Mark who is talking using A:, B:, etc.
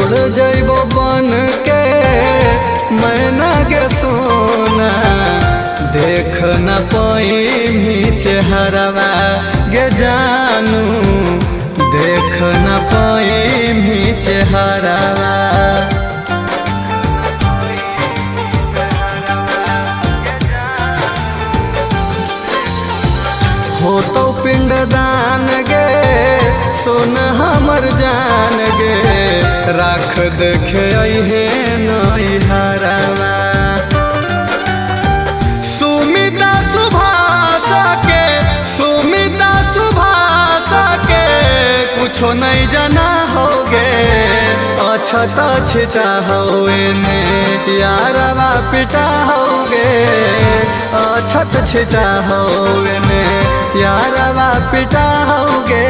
A: उड़ जइबो बन के मैना के सोना, देख न पाई चेहरवा गे जानू, देख न पाई चेहरवा। हो तो पिंडदान गे सोन हमर जान गे, राख देखे अहे नैहरवा। सुमिता सुभाष के, सुमिता सुभाष के कुछो नहीं जाना होगे, अछत छिटा होए ने यारवा पिटा होगे, अछत छिटा होए ने यारवा पिटा होगे।